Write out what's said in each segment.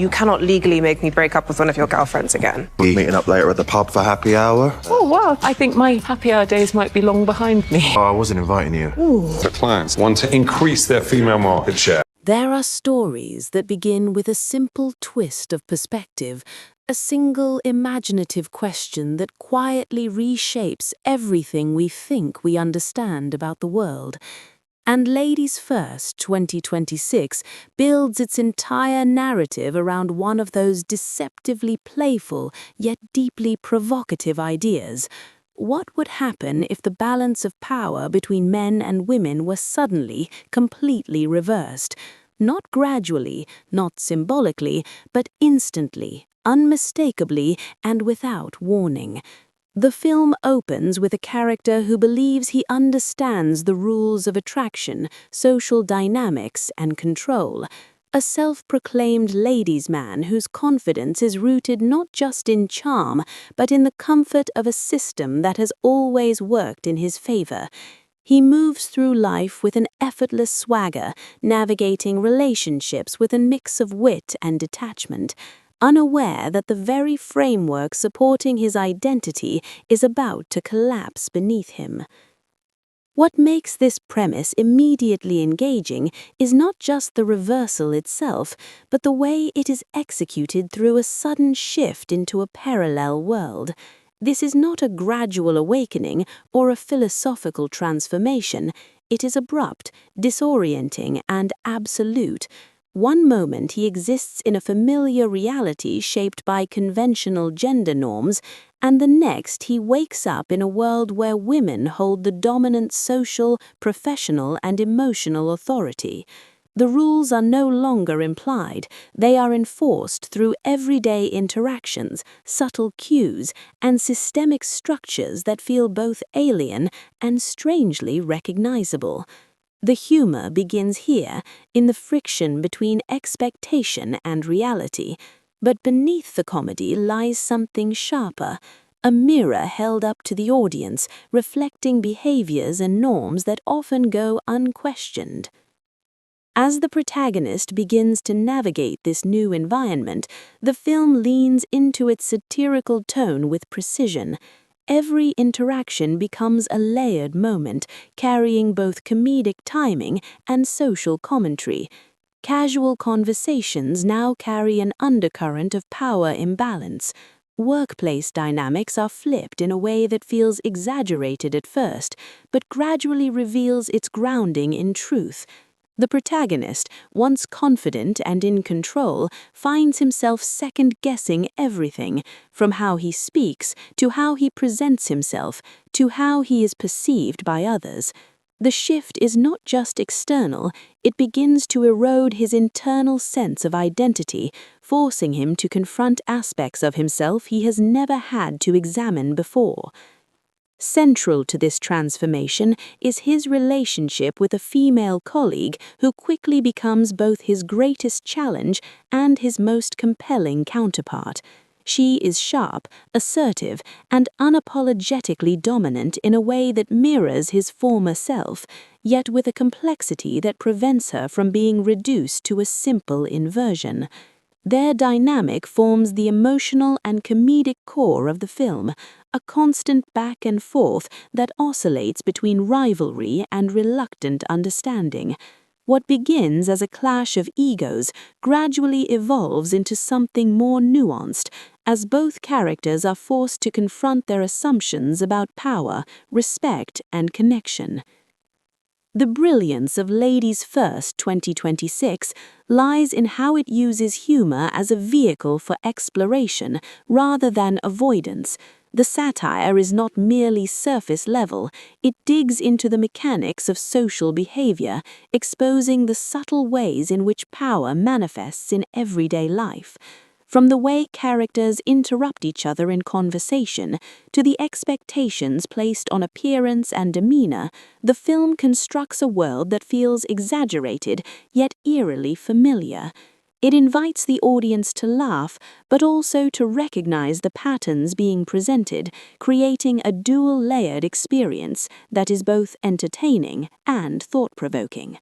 You cannot legally make me break up with one of your girlfriends again. We're meeting up later at the pub for happy hour. Oh, wow. I think my happy hour days might be long behind me. Oh, I wasn't inviting you. The clients want to increase their female market share. There are stories that begin with a simple twist of perspective, a single imaginative question that quietly reshapes everything we think we understand about the world. And Ladies First 2026 builds its entire narrative around one of those deceptively playful yet deeply provocative ideas. What would happen if the balance of power between men and women were suddenly, completely reversed? Not gradually, not symbolically, but instantly, unmistakably, and without warning. The film opens with a character who believes he understands the rules of attraction, social dynamics, and control. A self-proclaimed ladies' man whose confidence is rooted not just in charm, but in the comfort of a system that has always worked in his favor. He moves through life with an effortless swagger, navigating relationships with a mix of wit and detachment, unaware that the very framework supporting his identity is about to collapse beneath him. What makes this premise immediately engaging is not just the reversal itself, but the way it is executed through a sudden shift into a parallel world. This is not a gradual awakening or a philosophical transformation. It is abrupt, disorienting, and absolute. One moment he exists in a familiar reality shaped by conventional gender norms, and the next he wakes up in a world where women hold the dominant social, professional, and emotional authority. The rules are no longer implied, they are enforced through everyday interactions, subtle cues, and systemic structures that feel both alien and strangely recognizable. The humor begins here, in the friction between expectation and reality, but beneath the comedy lies something sharper, a mirror held up to the audience, reflecting behaviors and norms that often go unquestioned. As the protagonist begins to navigate this new environment, the film leans into its satirical tone with precision. Every interaction becomes a layered moment, carrying both comedic timing and social commentary. Casual conversations now carry an undercurrent of power imbalance. Workplace dynamics are flipped in a way that feels exaggerated at first, but gradually reveals its grounding in truth. The protagonist, once confident and in control, finds himself second-guessing everything, from how he speaks, to how he presents himself, to how he is perceived by others. The shift is not just external, it begins to erode his internal sense of identity, forcing him to confront aspects of himself he has never had to examine before. Central to this transformation is his relationship with a female colleague who quickly becomes both his greatest challenge and his most compelling counterpart. She is sharp, assertive, and unapologetically dominant in a way that mirrors his former self, yet with a complexity that prevents her from being reduced to a simple inversion. Their dynamic forms the emotional and comedic core of the film, a constant back and forth that oscillates between rivalry and reluctant understanding. What begins as a clash of egos gradually evolves into something more nuanced, as both characters are forced to confront their assumptions about power, respect, and connection. The brilliance of Ladies First 2026 lies in how it uses humor as a vehicle for exploration rather than avoidance. The satire is not merely surface level, it digs into the mechanics of social behavior, exposing the subtle ways in which power manifests in everyday life. From the way characters interrupt each other in conversation to the expectations placed on appearance and demeanor, the film constructs a world that feels exaggerated yet eerily familiar. It invites the audience to laugh, but also to recognize the patterns being presented, creating a dual-layered experience that is both entertaining and thought-provoking.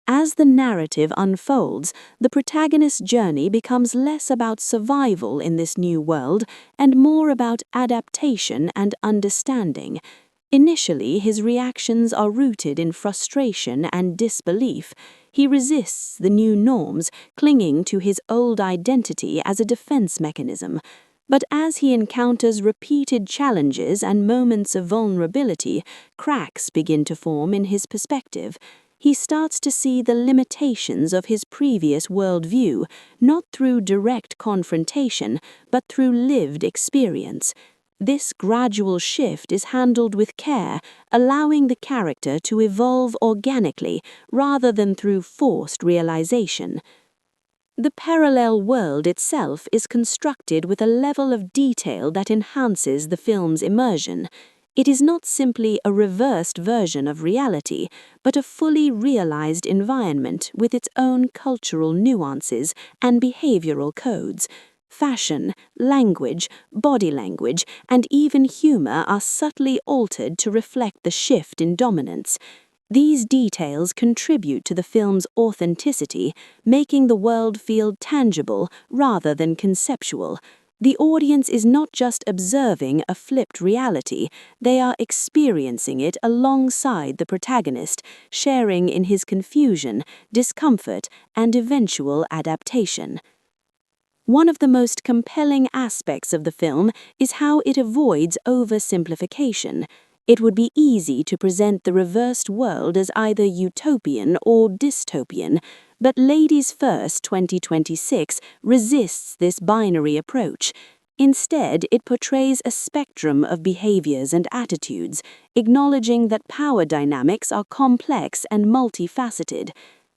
As the narrative unfolds, the protagonist's journey becomes less about survival in this new world and more about adaptation and understanding. Initially, his reactions are rooted in frustration and disbelief. He resists the new norms, clinging to his old identity as a defense mechanism. But as he encounters repeated challenges and moments of vulnerability, cracks begin to form in his perspective. He starts to see the limitations of his previous worldview, not through direct confrontation, but through lived experience. This gradual shift is handled with care, allowing the character to evolve organically rather than through forced realization. The parallel world itself is constructed with a level of detail that enhances the film's immersion. It is not simply a reversed version of reality, but a fully realized environment with its own cultural nuances and behavioral codes. Fashion, language, body language, and even humor are subtly altered to reflect the shift in dominance. These details contribute to the film's authenticity, making the world feel tangible rather than conceptual. The audience is not just observing a flipped reality, they are experiencing it alongside the protagonist, sharing in his confusion, discomfort, and eventual adaptation. One of the most compelling aspects of the film is how it avoids oversimplification. It would be easy to present the reversed world as either utopian or dystopian, but Ladies First 2026 resists this binary approach. Instead, it portrays a spectrum of behaviors and attitudes, acknowledging that power dynamics are complex and multifaceted.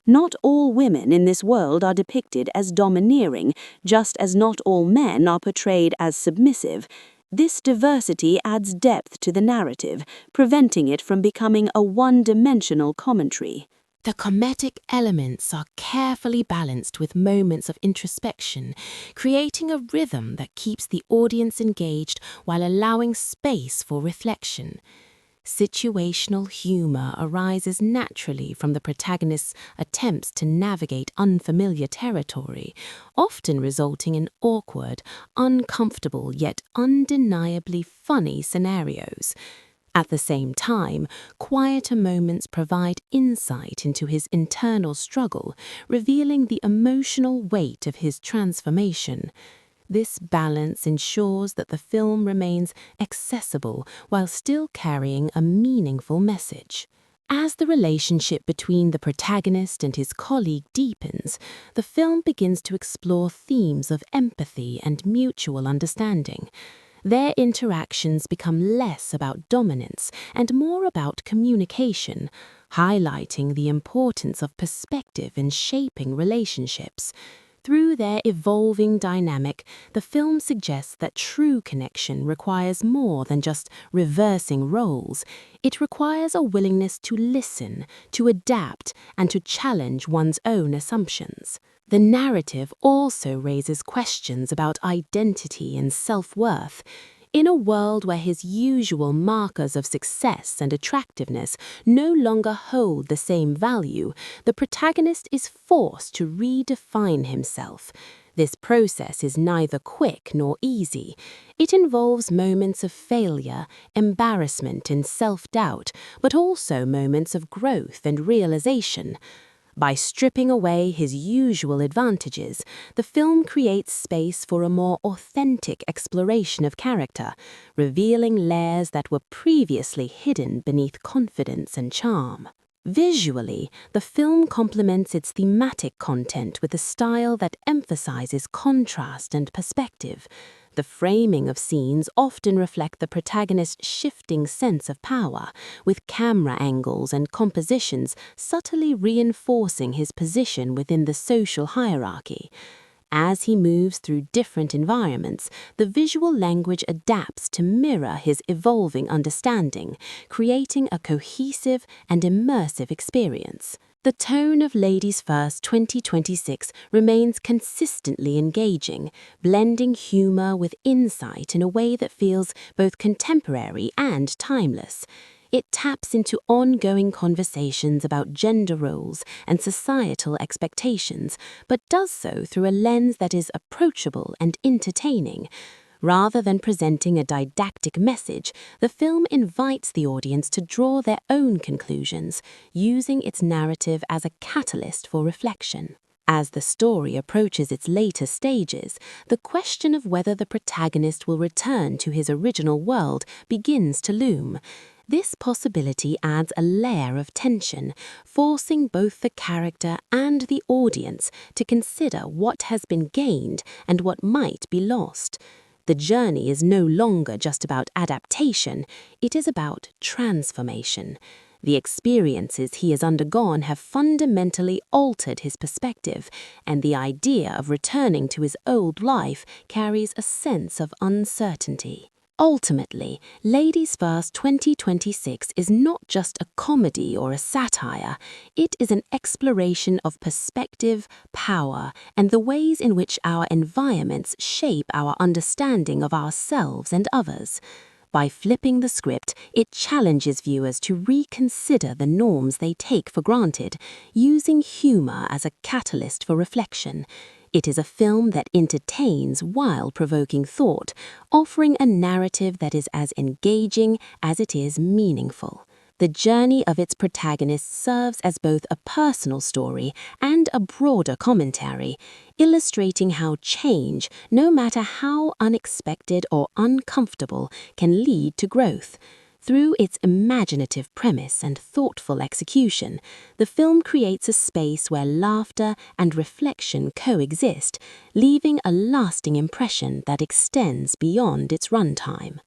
Not all women in this world are depicted as domineering, just as not all men are portrayed as submissive. This diversity adds depth to the narrative, preventing it from becoming a one-dimensional commentary. The comedic elements are carefully balanced with moments of introspection, creating a rhythm that keeps the audience engaged while allowing space for reflection. Situational humor arises naturally from the protagonist's attempts to navigate unfamiliar territory, often resulting in awkward, uncomfortable yet undeniably funny scenarios. At the same time, quieter moments provide insight into his internal struggle, revealing the emotional weight of his transformation. This balance ensures that the film remains accessible while still carrying a meaningful message. As the relationship between the protagonist and his colleague deepens, the film begins to explore themes of empathy and mutual understanding. Their interactions become less about dominance and more about communication, highlighting the importance of perspective in shaping relationships. Through their evolving dynamic, the film suggests that true connection requires more than just reversing roles. It requires a willingness to listen, to adapt, and to challenge one's own assumptions. The narrative also raises questions about identity and self-worth. In a world where his usual markers of success and attractiveness no longer hold the same value, the protagonist is forced to redefine himself. This process is neither quick nor easy. It involves moments of failure, embarrassment, and self-doubt, but also moments of growth and realization. By stripping away his usual advantages, the film creates space for a more authentic exploration of character, revealing layers that were previously hidden beneath confidence and charm. Visually, the film complements its thematic content with a style that emphasizes contrast and perspective. The framing of scenes often reflect the protagonist's shifting sense of power, with camera angles and compositions subtly reinforcing his position within the social hierarchy. As he moves through different environments, the visual language adapts to mirror his evolving understanding, creating a cohesive and immersive experience. The tone of Ladies First 2026 remains consistently engaging, blending humor with insight in a way that feels both contemporary and timeless. It taps into ongoing conversations about gender roles and societal expectations, but does so through a lens that is approachable and entertaining. Rather than presenting a didactic message, the film invites the audience to draw their own conclusions, using its narrative as a catalyst for reflection. As the story approaches its later stages, the question of whether the protagonist will return to his original world begins to loom. This possibility adds a layer of tension, forcing both the character and the audience to consider what has been gained and what might be lost. The journey is no longer just about adaptation, it is about transformation. The experiences he has undergone have fundamentally altered his perspective, and the idea of returning to his old life carries a sense of uncertainty. Ultimately, Ladies First 2026 is not just a comedy or a satire, it is an exploration of perspective, power, and the ways in which our environments shape our understanding of ourselves and others. By flipping the script, it challenges viewers to reconsider the norms they take for granted, using humor as a catalyst for reflection. It is a film that entertains while provoking thought, offering a narrative that is as engaging as it is meaningful. The journey of its protagonist serves as both a personal story and a broader commentary, illustrating how change, no matter how unexpected or uncomfortable, can lead to growth. Through its imaginative premise and thoughtful execution, the film creates a space where laughter and reflection coexist, leaving a lasting impression that extends beyond its runtime.